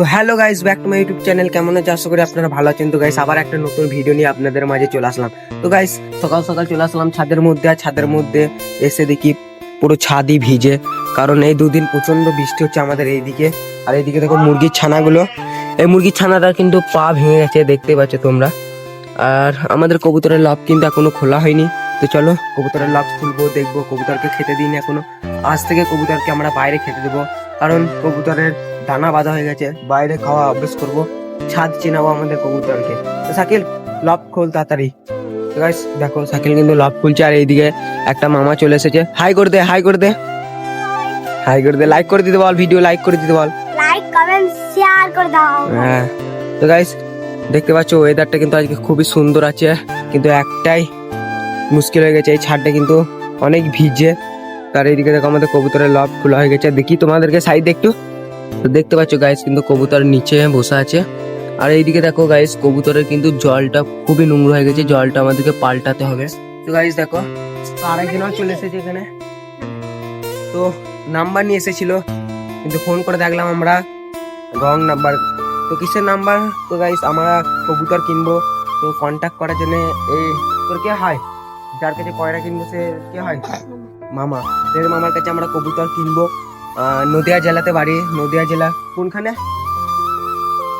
তো hello guys, back to my YouTube channel. কেমন আছে? আশা করি আপনারা ভালো আছেন। তো গাইস, আবার একটা নতুন ভিডিও নিয়ে আপনাদের মাঝে চলে আসলাম। তো গাইস, সকাল সকাল চলে আসলাম ছাদের মধ্যে। আর ছাদের মধ্যে এসে দেখি পুরো ছাদই ভিজে, কারণ এই দুদিন প্রচন্ড বৃষ্টি হচ্ছে আমাদের এইদিকে। আর এইদিকে দেখো মুরগির ছানাগুলো, এই মুরগির ছানাটা কিন্তু পা ভেঙে গেছে, দেখতে পাচ্ছ তোমরা। আর আমাদের কবুতরের লব কিন্তু এখনো খোলা হয়নি। তো চলো কবুতরের লব খুলবো, দেখবো। কবুতরকে খেতে দিইনি এখনো। আজ থেকে কবুতরকে আমরা বাইরে খেতে দেবো, কারণ কবুতরের দানা বাঁধা হয়ে গেছে। বাইরে খাওয়া অভ্যেস করবো, ছাদ চেনাবো আমাদের কবুতরকে। তো শাকিল, লব খোল তাড়াতাড়ি। তো গাইস দেখো, শাকিল কিন্তু লব খুলছে। আর এইদিকে একটা মামা চলে এসেছে। হাই করে দে, হাই করে দে, হাই করে দে। লাইক করে দিতে বল, ভিডিও লাইক করে দিতে বল, লাইক কমেন্ট শেয়ার করে দাও। হ্যাঁ। তো গাইস দেখতে পাচ্ছ ওয়েদারটা কিন্তু আজকে খুবই সুন্দর আছে, কিন্তু একটাই মুশকিল হয়ে গেছে, এই ছাদটা কিন্তু অনেক ভিজে। তার এইদিকে দেখো আমাদের কবুতরের লব খোলা হয়ে গেছে। দেখি তোমাদেরকে সাইড একটু। তো দেখতে পাচ্ছ গাইস, কিন্তু কবুতর নিচে বসে আছে। আর এইদিকে দেখো গাইস, কবুতরের কিন্তু জলটা খুবই নোংরা হয়ে গেছে, জলটা আমাদেরকে পাল্টাতে হবে। তো গাইস দেখো, তো আরেকজনও চলে এসেছে এখানে। তো নাম্বার নিয়ে এসেছিল, কিন্তু ফোন করে দেখলাম আমরা রং নাম্বার। তো কিসের নাম্বার? তো গাইস আমরা কবুতর কিনবো, তো কন্ট্যাক্ট করার জন্য এই তোর কে হয়, যার কাছে কয়রা কিনবো সে কে হয়? মামা। সেই মামার কাছে আমরা কবুতর কিনবো। নদিয়া জেলাতে বাড়ি। নদিয়া জেলা কোনখানে?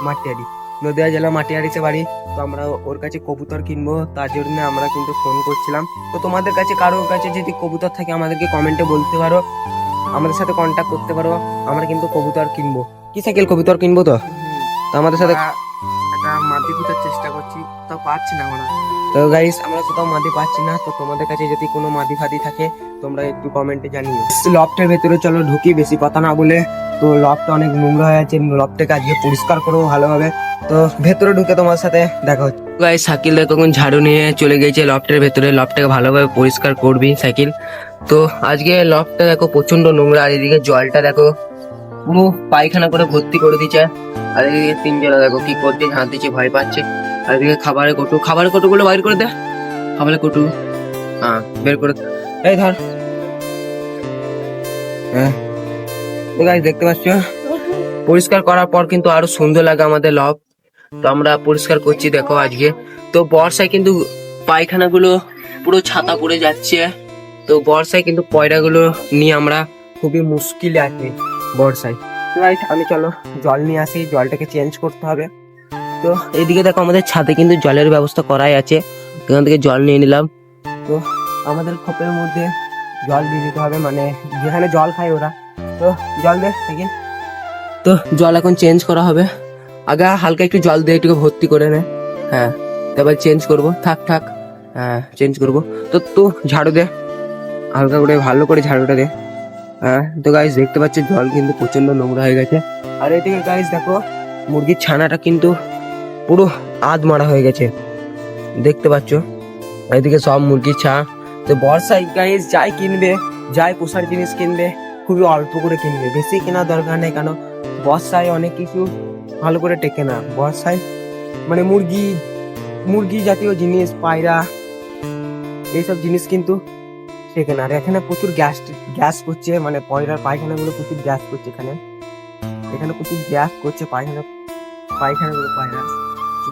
মাটিয়ারি। নদিয়া জেলা মাটিয়ারিতে বাড়ি। তো আমরা ওর কাছে কবুতর কিনবো, তার জন্য আমরা কিন্তু ফোন করছিলাম। তো তোমাদের কাছে কারোর কাছে যদি কবুতর থাকে আমাদেরকে কমেন্টে বলতে পারো, আমাদের সাথে কন্ট্যাক্ট করতে পারো। আমরা কিন্তু কবুতর কিনবো। কি সাইকেল কবুতর কিনবো? তো আমাদের সাথে একটা মাটি খোঁজার চেষ্টা করছি, তো পাচ্ছি না আমরা। তো গাইস, আমরা কোথাও মাদি পাচ্ছি না। তো তোমাদের কাছে যদি কোনো মাদি ফাদি থাকে তোমরা একটু কমেন্টে জানিও। লফটের ভেতরে চলো ঢুকি, বেশি কথা না বলে। তো লফটা অনেক নোংরা হয়ে আছে, লফটাকে আজকে পরিষ্কার করবো ভালোভাবে। তো ভেতরে ঢুকে তোমার সাথে দেখা হচ্ছে। গাইস, সাইকেল তখন ঝাড়ু নিয়ে চলে গেছে লফটের ভেতরে। লফটাকে ভালোভাবে পরিষ্কার করবি সাইকেল। তো আজকে লফটা দেখো প্রচন্ড নোংরা। আর এদিকে জলটা দেখো পুরো পায়খানা করে ভর্তি করে দিচ্ছে। আর এদিকে তিনজনে দেখো কি করছে, হাত দিচ্ছে, ভয় পাচ্ছে। আর এদিকে খাবারের কটুগুলো বাইর করে দে। খাবারের কটু, হ্যাঁ বের করে দে। এই ধর। হ্যাঁ, তো গাইস দেখতে পাচ্ছ, পরিষ্কার করার পর কিন্তু আরো সুন্দর লাগে আমাদের লব। তো আমরা পরিষ্কার করছি দেখো আজকে। তো বর্ষায় কিন্তু পায়খানাগুলো পুরো ছাতা পড়ে যাচ্ছে। তো বর্ষায় কিন্তু পয়রাগুলো নিয়ে আমরা খুবই মুশকিলে আছি বর্ষায়। তো গাইস আমি চলো জল নিয়ে আসি, জলটাকে চেঞ্জ করতে হবে। তো এইদিকে দেখো আমাদের ছাদে কিন্তু জলের ব্যবস্থা করাই আছে, এখান থেকে জল নিয়ে নিলাম। তো আমাদের খোপের মধ্যে জল দিয়ে দিতে হবে, মানে যেখানে জল খায় ওরা। তো জল দে দেখি। তো জল এখন চেঞ্জ করা হবে। আগে হালকা একটু জল দিয়ে একটু ভর্তি করে নে। হ্যাঁ, তারপর চেঞ্জ করবো। থাক থাক, হ্যাঁ চেঞ্জ করবো। তো তো ঝাড়ু দে, হালকা করে ভালো করে ঝাড়ুটা দে। হ্যাঁ, তো গাইস দেখতে পাচ্ছ জল কিন্তু প্রচন্ড নোংরা হয়ে গেছে। আর এদিকে গাইস দেখো, মুরগির ছানাটা কিন্তু পুরো আধ মারা হয়ে গেছে, দেখতে পাচ্ছ। এদিকে সব মুরগির ছা। তো বর্ষায় গাইস যাই কিনবে, যাই পোষার জিনিস কিনবে, খুবই অল্প করে কিনবে, বেশি কেনার দরকার নেই। কেন বর্ষায় অনেক কিছু ভালো করে টেকে না। বর্ষায় মানে মুরগি জাতীয় জিনিস, পায়রা, এইসব জিনিস কিন্তু টেকে না। আর এখানে প্রচুর গ্যাস করছে, মানে পয়রার পায়খানাগুলো প্রচুর গ্যাস করছে। এখানে প্রচুর গ্যাস করছে পায়খানাগুলো পায়রা।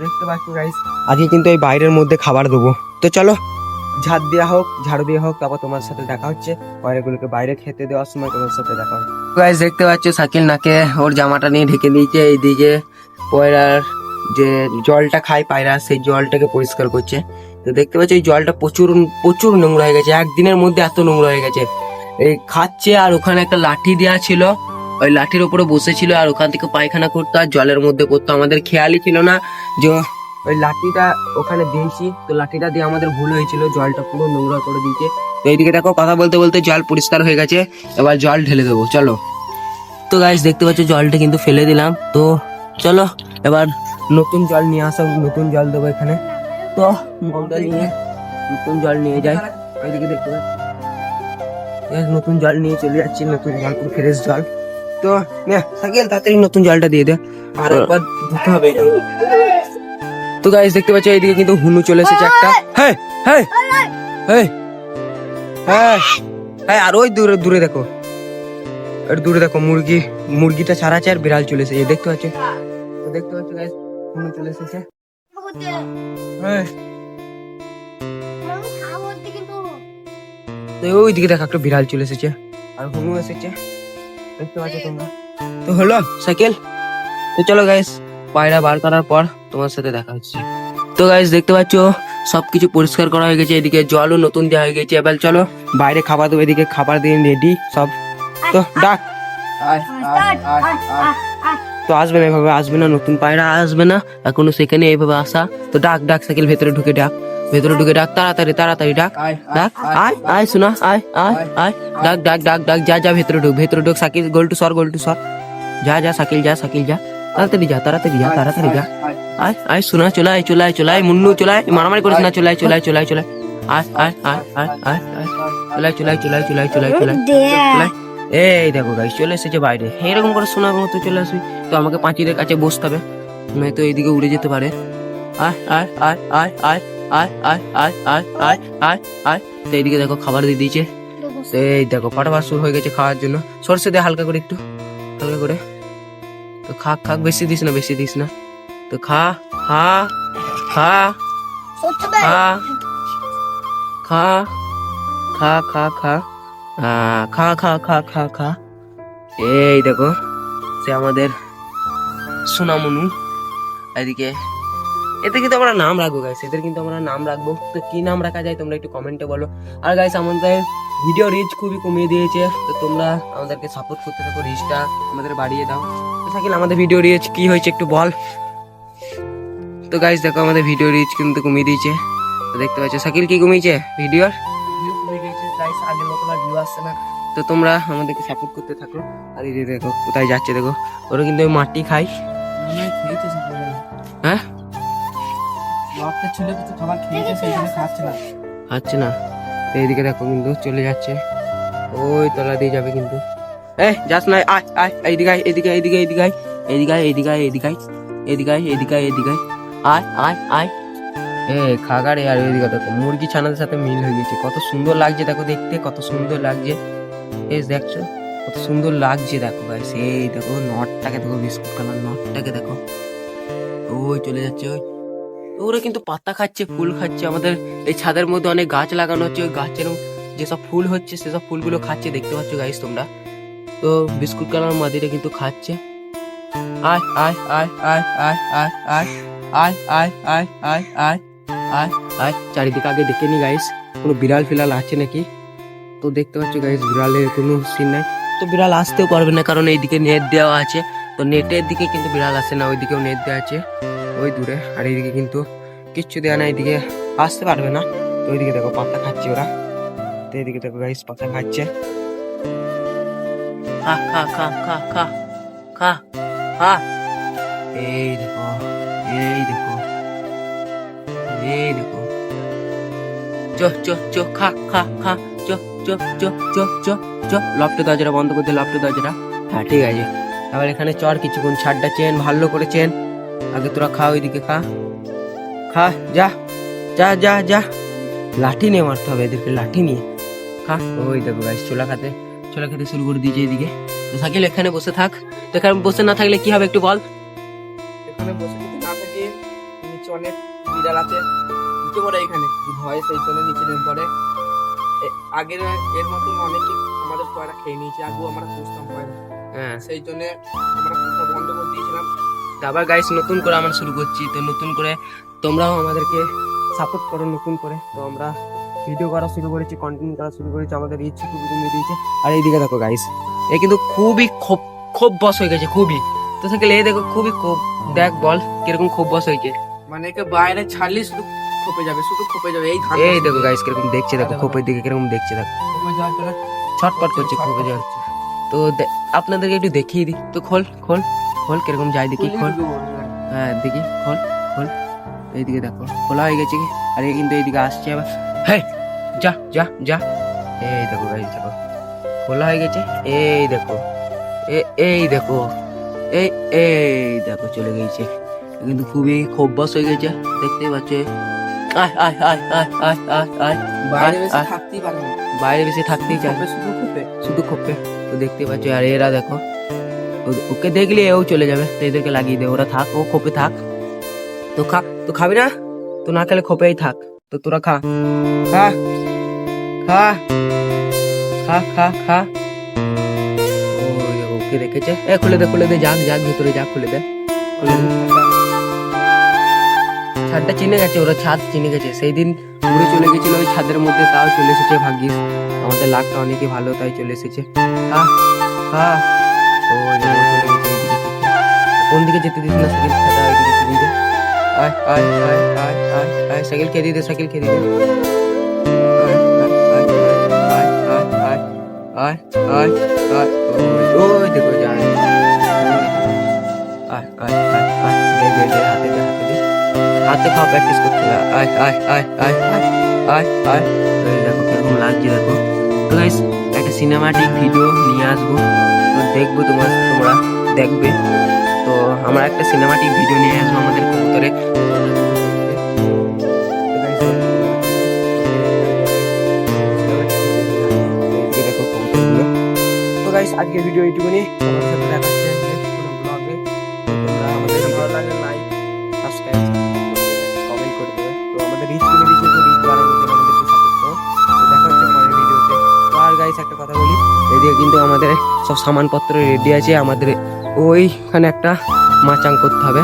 দেখতে পাচ্ছ গাইস, আজকে কিন্তু এই বাইরের মধ্যে খাবার দেবো। তো চলো ঝাড় ঝাড়ু দেওয়া হোক, তারপর তোমার সাথে দেখা হচ্ছে। পয়রাগুলোকে বাইরে খেতে দেওয়ার সময় তোমার সাথে দেখা হচ্ছে। গাইস দেখতে পাচ্ছ শাকিল নাকে ওর জামাটা নিয়ে ঢেকে দিয়েছে। এইদিকে পয়রার যে জলটা খায় পায়রা, সেই জলটাকে পরিষ্কার করছে। তো দেখতে পাচ্ছ এই জলটা প্রচুর প্রচুর নোংরা হয়ে গেছে, একদিনের মধ্যে এত নোংরা হয়ে গেছে। এই খাচ্ছে, আর ওখানে একটা লাঠি দেওয়া ছিল, ওই লাঠির উপরে বসেছিল, আর ওখান থেকে পায়খানা করতো আর জলের মধ্যে করতো। আমাদের খেয়ালই ছিল না যে ওই লাঠিটা ওখানে দিয়েছি। তো লাঠিটা দিয়ে আমাদের ভুল হয়েছিল, জলটা পুরো নোংরা করে দিয়েছে। তো এইদিকে দেখো কথা বলতে বলতে জল পরিষ্কার হয়ে গেছে, এবার জল ঢেলে দেবো চলো। তো গাইস দেখতে পাচ্ছ জলটা কিন্তু ফেলে দিলাম। তো চলো এবার নতুন জল নিয়ে আসা, নতুন জল দেবো এখানে। তো মগটা নিয়ে নতুন জল নিয়ে যাই। এইদিকে দেখতে পাচ্ছ নতুন জল নিয়ে চলে যাচ্ছি, নতুন জল পুরো ফ্রেশ জল। তো সাইকেল তাড়াতাড়ি নতুন জলটা দিয়ে দে, আর একবার ধুতে হবে। তো গাইস দেখতে পাচ্ছ এইদিকে কিন্তু হুনু চলে এসেছে একটা। হ্যাঁ হ্যাঁ হ্যাঁ হ্যাঁ, আর ওই দূরে দূরে দেখো, মুরগি মুরগিটা ছাড়াচ্ছে আর বিড়াল চলে এসেছে, দেখতে পাচ্ছ? তো দেখতে পাচ্ছ গাইস, হুনু চলে এসেছে। হ্যাঁ, তো ওইদিকে দেখো একটা বিড়াল চলে এসেছে আর হুনু এসেছে, দেখতে পাচ্ছ তোমরা? তো হলো সাইকেল। তো চলো গাইস, পায়রা বার করার পর তোমার সাথে দেখা হচ্ছে। তো গাইস দেখতে পাচ্ছ সবকিছু পরিষ্কার করা হয়ে গেছে, এদিকে জলও নতুন দেওয়া হয়ে গেছে। এবার চলো বাইরে খাবার দেবো, এদিকে খাবার দিয়ে রেডি সব। তো ডাক। আয়, আয়, আয়, আয়। তো আসবে না এভাবে, আসবে না, নতুন পায়রা আসবে না এখনো, সেখানে এইভাবে আসা। তো ডাক ডাক সাইকেল, ভেতরে ঢুকে ডাক, ভেতরে ঢুকে ডাক, তাড়াতাড়ি তাড়াতাড়ি ডাক, ডাক, আয় আয় শোনা, আয় আয় আয়, ডাক ডাক ডাক ডাক, যা যা ভেতরে ঢুক, ভেতরে ঢুক, সাইকেল গোল টু সর, গোল টু সর, যা যা সাইকেল যা, সাইকেল যা, তাড়াতাড়ি যা, তাড়াতাড়ি যা, তাড়াতাড়ি যা, আয় আয় শোনা, চলে আয়, চলে আয়, চলে আয় মুন্নু, চলে আয়, মারামারি করিস না, চলে আয়, চলে আয়, চলে আয়, চলে আয়, আয় আয় আয় আয় আয় আয়, চলে আয়, চলে আয়, চলে আয়, চলে আয়, চলে আয়, চলে আয়, চলে আয়। এই দেখো গাইস চলে এসেছে বাইরে, এরকম করে শোনার মতো চলে আসবি। তো আমাকে পাঁচিলের কাছে বসতে হবে, নয়তো এইদিকে উড়ে যেতে পারে। আয় আয় আয় আয় আয় আয় আয় আয় আয় আয় আয় আয়। তো এইদিকে দেখো খাবার দিয়ে দিয়েছে, তো এই দেখো ফাটাফাট শুরু হয়ে গেছে খাওয়ার জন্য। সরষে দে হালকা করে, একটু হালকা করে। তো খাক খাক, বেশি দিস না, বেশি দিস না। তো খা খা খা খা খা খা খা খা, খা খা খা খা খা। এই দেখো সে আমাদের সোনামনু। এদিকে এদের কিন্তু আমরা নাম রাখবো গাইস, এদের কিন্তু আমরা নাম রাখবো। তো কি নাম রাখা যায় তোমরা একটু কমেন্টে বলো। আর গাইস আমাদের ভিডিও রিচ খুবই কমিয়ে দিয়েছে, তো তোমরা আমাদেরকে সাপোর্ট করতে থাকো, রিচটা আমাদের বাড়িয়ে দাও। তো শাকিল আমাদের ভিডিও রিচ কি হয়েছে একটু বল। তো গাইস দেখো আমাদের ভিডিও রিচ কিন্তু কমিয়ে দিয়েছে, তো দেখতে পাচ্ছ শাকিল কি কমিয়েছে, ভিডিওর ভিউ কমে গেছে গাইস, আগের মতো আর ভিউ আসছে না। তো তোমরা আমাদেরকে সাপোর্ট করতে থাকো। আর এই যে দেখো কোথায় যাচ্ছে, দেখো ওরা কিন্তু ওই মাটি খাই। হ্যাঁ ছিল কিছু খাবার খেয়েছে, সেই জন্য খাচ্ছে না। আচ্ছা না, তো এইদিকে দেখো কিন্তু চলে যাচ্ছে, ওই তলা দিয়ে যাবে কিন্তু। যাস না, আয় আয়, এইদিকে আয়, এদিকে এইদিকে এইদিকে আয়, এইদিকে আয়, এইদিকে আয়, এইদিকে আয়, এইদিকে আয়, এইদিকে আয়, এইদিকে আয়, আয় আয় আয়। খাগারে আর এইদিকে দেখো মুরগি ছানাদের সাথে মিল হয়ে গেছে, কত সুন্দর লাগছে দেখো দেখতে, কত সুন্দর লাগছে। দেখছো কত সুন্দর লাগছে, দেখো গাইস এই দেখো নটটাকে দেখো, বিস্কুট কালার নটটাকে দেখো, ওই চলে যাচ্ছে ওই। ওরা কিন্তু পাতা খাচ্ছে, ফুল খাচ্ছে। আমাদের এই ছাদের মধ্যে অনেক গাছ লাগানো হচ্ছে, ওই গাছের যেসব ফুল হচ্ছে সেসব ফুলগুলো খাচ্ছে, দেখতে পাচ্ছ গাইস তোমরা। তো বিস্কুট কালার মাদিটা কিন্তু খাচ্ছে। আয় আয় আয় আয় আয় আয় আয় আয় আয় আয় আয় আয় আয় আয়। চারিদিকে আগে দেখে নি গাইস কোনো বিড়াল ফিড়াল আছে নাকি। তো দেখতে পাচ্ছ গাইস বিড়ালের কোনো সিন নাই, তো বিড়াল আসতেও পারবে না কারণ এইদিকে নেট দেওয়া আছে। তো নেটের দিকে কিন্তু বিড়াল আসে না, ওইদিকেও নেট দেওয়া আছে ওই দূরে। আর এইদিকে কিন্তু কিচ্ছু দেওয়া না, এইদিকে আসতে পারবে না। তো ওইদিকে দেখো পাতা খাচ্ছে ওরা, তো এইদিকে দেখো গাইস পাতা খাচ্ছে। খা খা খা খা খা খা খা। এই দেখো এই দেখো এই দেখো, চ চ চ, খা খা খা, চ চ চ চ চ চ। লফটে দরজাটা বন্ধ করতে, লফটে দরজাটা। হ্যাঁ ঠিক আছে, আবার এখানে চর কিছুক্ষণ, ছাড়টা চেন ভালো করে চেন। আগে তোরা খা, ওইদিকে খা খা, যা যা যা যা। লাঠি নিয়ে মারতে হবে এদেরকে, লাঠি নিয়ে খা। ওই দেখো গাইস ছোলা খেতে শুরু করে দিয়েছে এইদিকে। তো সাকিল এখানে বসে থাক, তো এখানে বসে না থাকলে কি হবে একটু বল। এখানে বসে যদি না থাকি, নিচে অনেক বিড়াল আছে, নিচে পড়ে এখানে ভয়, সেই জন্য নিচে নেমে পড়ে। আগের এর মতন অনেকে আমাদের পয়রা খেয়ে নিয়েছে, আগেও আমরা পুষতাম পয়রা, হ্যাঁ সেই জন্য আমরা পুষা বন্ধ করে দিয়েছিলাম। আবার গাইস নতুন করে আমরা শুরু করছি, তো নতুন করে তোমরাও আমাদেরকে সাপোর্ট করো নতুন করে। তো আমরা ভিডিও করা শুরু করেছি, কন্টেন্ট করা শুরু করেছি, আমাদের ইচ্ছে খুবই কমিয়ে দিয়েছে। আর এইদিকে দেখো গাইস এ কিন্তু খুবই খুব বস হয়ে গেছে, খুবই। তো থাকলে এই দেখো খুবই খুব, দেখ বল কিরকম খুব বস হয়েছে। মানে একে বাইরে ছাড়লে শুধু খোপে যাবে, শুধু খোপে যাবে। এই ধান এই দেখো গাইস কিরকম দেখছে, দেখো খোপের দিকে কিরকম দেখছে, দেখো খোপে যাওয়ার জন্য ছটপট করছে খোপে যাওয়ার। তো আপনাদেরকে একটু দেখিয়ে দিই, তো খোল খোল খোল কিরকম যায় দেখি, খোল। হ্যাঁ দেখি খোল খোল, এইদিকে দেখো খোলা হয়ে গেছে। আর এ কিন্তু এইদিকে আসছে আবার, হ্যাঁ যা যা যা। এই দেখো গাইস দেখো খোলা হয়ে গেছে, এই দেখো এই দেখো এই এই দেখো চলে গেছে, কিন্তু খুবই খোব্বাস হয়ে গেছে, দেখতেই পাচ্ছ। আয় আয় আয় আয় আয় আয় আয়, বাইরে বেশি থাকতেই পারে না, বাইরে বেশি থাকতেই চায়, শুধু খোপে। শুধু খোপে। তো দেখতে পাচ্ছ। আর এরা দেখো ওকে দেখলে ও চলে যাবে, তো এদেরকে লাগিয়ে দে, ওরা থাক, ও খোপে থাক। তো খা, তো খাবি না? তো না খেলে খোপেই থাক, তো তোরা খা খা খা খা খা খা। ওকে দেখেছে, এ খুলে দে, যাক যাক ভিতরে যাক, খুলে দে, খুলে দে। ছাদটা চিনে গেছে, ওরা ছাদ চিনে গেছে, সেই দিন ঘুরে চলে গেছিল ওই ছাদের মধ্যে, তাও চলে এসেছে ভাগ্যিস, আমাদের লাকটা অনেকে ভালো, তাই চলে এসেছে। খা খা। ও চলে গেছে ওইদিকে। কোন দিকে যেতে দিস না, সাইকেল খেতে ওইদিকে খেয়ে দিয়ে দে। আয় আয় আয় আয় আয় আয়, সাইকেল খেয়ে দিয়ে দে, সাইকেল খেয়ে দিয়ে দে। আয় আয় আয় আয় আয় আয় আয়, ওই দেখো যায়। আয় আয় আয় আয়, দে দে দে, হাতে দে, হাতে দে, হাতে খাওয়া প্র্যাকটিস করতে হবে। আয় আয় আয় আয় আয় আয় আয়, দেখো কিরকম লাগছে দেখো। তো গাইস একটা সিনেমাটিক ভিডিও নিয়ে আসবো, তো দেখবো, তোমরা দেখবে। তো আমরা একটা সিনেমাটিক ভিডিও নিয়ে আসবো আমাদের কবুতরে। দেখো কবুতরগুলো। তো গাইস আজকের ভিডিও এইটুকুনি, তোমাদের সাথে দেখা হচ্ছে নেক্সট কোনো ব্লগে। তোমরা আমাদের ভালো লাগে লাইক, সাবস্ক্রাইব, কমেন্ট করে দেবে। তো আমাদের রিচ কমে দিচ্ছে, তো রিচ বাড়ানোর জন্য আমাদেরকে সাপোর্ট করো। তো দেখা হচ্ছে পরের ভিডিওতে। তো আর গাইস একটা কথা বলি, এদিকে কিন্তু আমাদের সব সামানপত্র রেডি আছে, আমাদের ওইখানে একটা মাচাং করতে হবে।